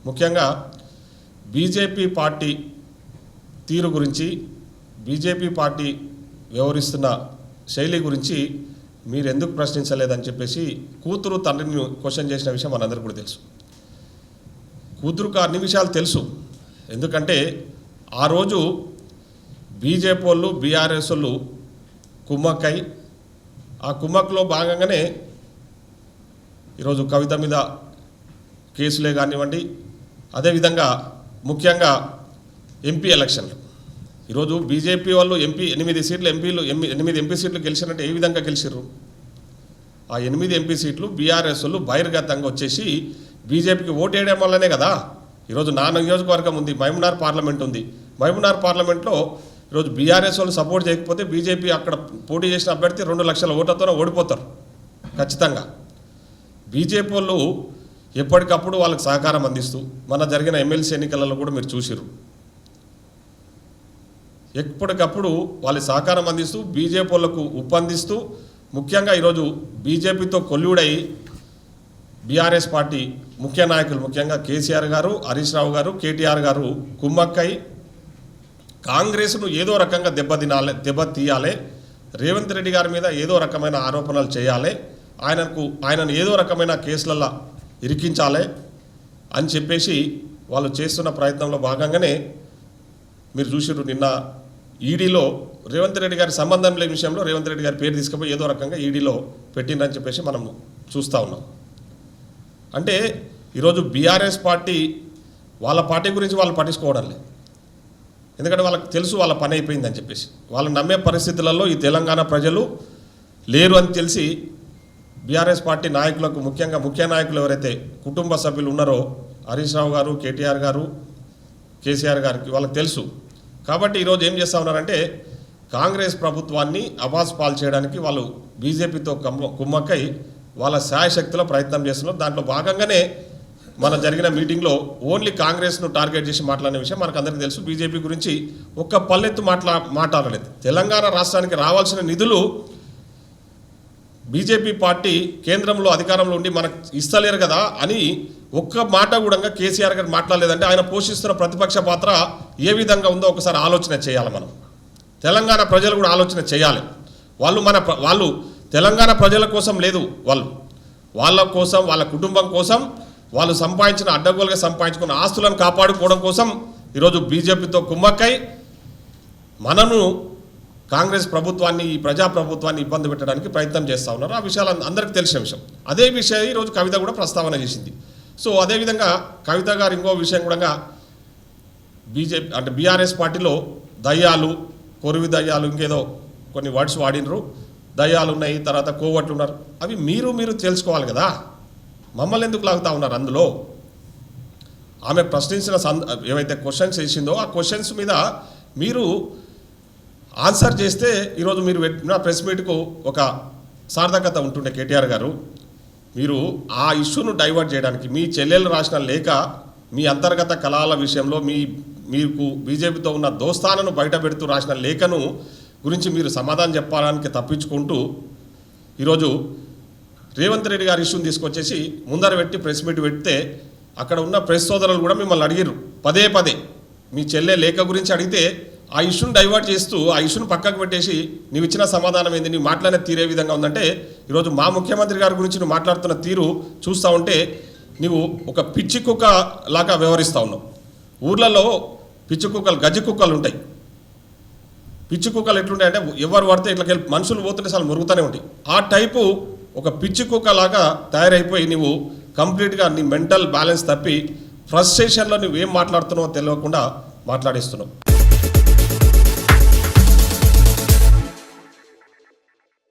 ముఖ్యంగా BJP party తీరు గురించి, బీజేపీ పార్టీ వ్యవహరిస్తున్న శైలి గురించి మీరు ఎందుకు ప్రశ్నించలేదని చెప్పేసి కూతురు తండ్రిని క్వశ్చన్ చేసిన విషయం మనందరికీ కూడా తెలుసు. కూతురుకు అన్ని విషయాలు తెలుసు. ఎందుకంటే ఆ రోజు బీజేపీ వాళ్ళు బీఆర్ఎస్ వాళ్ళు కుమ్మక్కై ఆ కుమ్మక్లో భాగంగానే ఈరోజు కవిత మీద కేసులే కానివ్వండి, అదేవిధంగా ముఖ్యంగా ఎంపీ ఎలక్షన్లు. ఈరోజు బీజేపీ వాళ్ళు 8 సీట్లు 8 ఎంపీ సీట్లు గెలిచినట్టు ఏ విధంగా గెలిచారు? ఆ 8 ఎంపీ సీట్లు బీఆర్ఎస్ వాళ్ళు బహిర్గతంగా వచ్చేసి బీజేపీకి ఓటేయడం వల్లనే కదా. ఈరోజు నా నియోజకవర్గం ఉంది, మహబూబ్నగర్ పార్లమెంట్ ఉంది. మహబూబ్నగర్ పార్లమెంట్లో ఈరోజు బీఆర్ఎస్ వాళ్ళు సపోర్ట్ చేయకపోతే బీజేపీ అక్కడ పోటీ చేసిన అభ్యర్థి 2 లక్షల ఓట్లతోనే ఓడిపోతారు ఖచ్చితంగా. బీజేపీ వాళ్ళు ఎప్పటికప్పుడు వాళ్ళకి సహకారం అందిస్తూ, మన జరిగిన ఎమ్మెల్సీ ఎన్నికలలో కూడా మీరు చూసిరు, ఎప్పటికప్పుడు వాళ్ళ సహకారం అందిస్తూ బీజేపీ వాళ్ళకు ఉప్పందిస్తూ, ముఖ్యంగా ఈరోజు బీజేపీతో కొల్లుడై బీఆర్ఎస్ పార్టీ ముఖ్య నాయకులు ముఖ్యంగా కేసీఆర్ గారు, హరీష్ రావు గారు, కేటీఆర్ గారు కుమ్మక్కై కాంగ్రెస్ను ఏదో రకంగా దెబ్బతీయాలి, రేవంత్ రెడ్డి గారి మీద ఏదో రకమైన ఆరోపణలు చేయాలి, ఆయనను ఏదో రకమైన కేసులలో ఇరికించాలి అని చెప్పేసి వాళ్ళు చేస్తున్న ప్రయత్నంలో భాగంగానే మీరు చూసిర్రు. నిన్న ఈడీలో రేవంత్ రెడ్డి గారి సంబంధం లేని విషయంలో రేవంత్ రెడ్డి గారి పేరు తీసుకుపోయి ఏదో రకంగా ఈడీలో పెట్టిందని చెప్పేసి మనం చూస్తూ ఉన్నాం. అంటే ఈరోజు బీఆర్ఎస్ పార్టీ వాళ్ళ పార్టీ గురించి వాళ్ళు పట్టించుకోవడం లేదు. ఎందుకంటే వాళ్ళకి తెలుసు వాళ్ళ పని అయిపోయిందని చెప్పేసి. వాళ్ళు నమ్మే పరిస్థితులలో ఈ తెలంగాణ ప్రజలు లేరు అని తెలిసి బీఆర్ఎస్ పార్టీ నాయకులకు, ముఖ్యంగా ముఖ్య నాయకులు ఎవరైతే కుటుంబ సభ్యులు ఉన్నారో హరీష్ రావు గారు, కేటీఆర్ గారు, కేసీఆర్ గారికి వాళ్ళకి తెలుసు. కాబట్టి ఈరోజు ఏం చేస్తూ ఉన్నారంటే కాంగ్రెస్ ప్రభుత్వాన్ని అబాస్ పాలు చేయడానికి వాళ్ళు బీజేపీతో కుమ్మక్కై వాళ్ళ శాయశక్తిలో ప్రయత్నం చేస్తున్నారు. దాంట్లో భాగంగానే మన జరిగిన మీటింగ్లో ఓన్లీ కాంగ్రెస్ను టార్గెట్ చేసి మాట్లాడిన విషయం మనకు అందరికీ తెలుసు. బీజేపీ గురించి ఒక్క పల్లెత్తు మాట్లాడలేదు. తెలంగాణ రాష్ట్రానికి రావాల్సిన నిధులు బీజేపీ పార్టీ కేంద్రంలో అధికారంలో ఉండి మనకు ఇస్తలేరు కదా అని ఒక్క మాట కూడా కేసీఆర్ గారు మాట్లాడలేదంటే ఆయన పోషిస్తున్న ప్రతిపక్ష పాత్ర ఏ విధంగా ఉందో ఒకసారి ఆలోచన చేయాలి. మనం తెలంగాణ ప్రజలు కూడా ఆలోచన చేయాలి. వాళ్ళు తెలంగాణ ప్రజల కోసం లేదు, వాళ్ళ కోసం, వాళ్ళ కుటుంబం కోసం, వాళ్ళు సంపాదించిన అడ్డగోలుగా సంపాదించుకున్న ఆస్తులను కాపాడుకోవడం కోసం ఈరోజు బీజేపీతో కుమ్మక్కై మనను కాంగ్రెస్ ప్రభుత్వాన్ని, ఈ ప్రజాప్రభుత్వాన్ని ఇబ్బంది పెట్టడానికి ప్రయత్నం చేస్తూ ఉన్నారు. ఆ విషయాలు అందరికీ తెలిసిన విషయం. అదే విషయం ఈరోజు కవిత కూడా ప్రస్తావన చేసింది. సో అదేవిధంగా కవిత గారు ఇంకో విషయం కూడా బీజేపీ అంటే బీఆర్ఎస్ పార్టీలో దయ్యాలు, కొరివి దయ్యాలు, ఇంకేదో కొన్ని వర్డ్స్ వాడినరు, దయ్యాలు ఉన్నాయి, తర్వాత కోవట్లు ఉన్నారు. అవి మీరు తెలుసుకోవాలి కదా. మమ్మల్ని ఎందుకు లాగుతూ ఉన్నారు అందులో? ఆమె ప్రశ్నించిన ఏవైతే క్వశ్చన్స్ వేసిందో ఆ క్వశ్చన్స్ మీద మీరు ఆన్సర్ చేస్తే ఈరోజు మీరు పెట్టిన ప్రెస్ మీట్కు ఒక సార్థకత ఉంటుండే. కేటీఆర్ గారు, మీరు ఆ ఇష్యూను డైవర్ట్ చేయడానికి మీ చెల్లెలు రాసిన లేఖ, మీ అంతర్గత కళాల విషయంలో మీకు బీజేపీతో ఉన్న దోస్తానను బయట పెడుతూ రాసిన లేఖను గురించి మీరు సమాధానం చెప్పడానికి తప్పించుకుంటూ ఈరోజు రేవంత్ రెడ్డి గారి ఇష్యూని తీసుకొచ్చేసి ముందర పెట్టి ప్రెస్ మీట్ పెడితే అక్కడ ఉన్న ప్రెస్ సోదరులు కూడా మిమ్మల్ని అడిగారు పదే మీ చెల్లె లేఖ గురించి అడిగితే ఆ ఇష్యూని డైవర్ట్ చేస్తూ ఆ ఇష్యూని పక్కకు పెట్టేసి నీవు ఇచ్చిన సమాధానం ఏంది, నీవు మాట్లాడే తీరే విధంగా ఉందంటే ఈరోజు మా ముఖ్యమంత్రి గారి గురించి నువ్వు మాట్లాడుతున్న తీరు చూస్తూ ఉంటే నీవు ఒక పిచ్చి కుక్క లాగా వ్యవహరిస్తూ ఉన్నావు. ఊర్లలో పిచ్చి కుక్కలు, గజ్జి కుక్కలు ఉంటాయి. పిచ్చి కుక్కలు ఎట్లుంటాయి అంటే ఎవరు పడితే ఇట్లా మనుషులు పోతుంటే అసలు మురుగుతూనే ఉంటాయి. ఆ టైపు ఒక పిచ్చి కుక్క లాగా తయారైపోయి నువ్వు కంప్లీట్గా నీ మెంటల్ బ్యాలెన్స్ తప్పి ఫ్రస్ట్రేషన్లో నువ్వేం మాట్లాడుతున్నావో తెలియకుండా మాట్లాడిస్తున్నావు.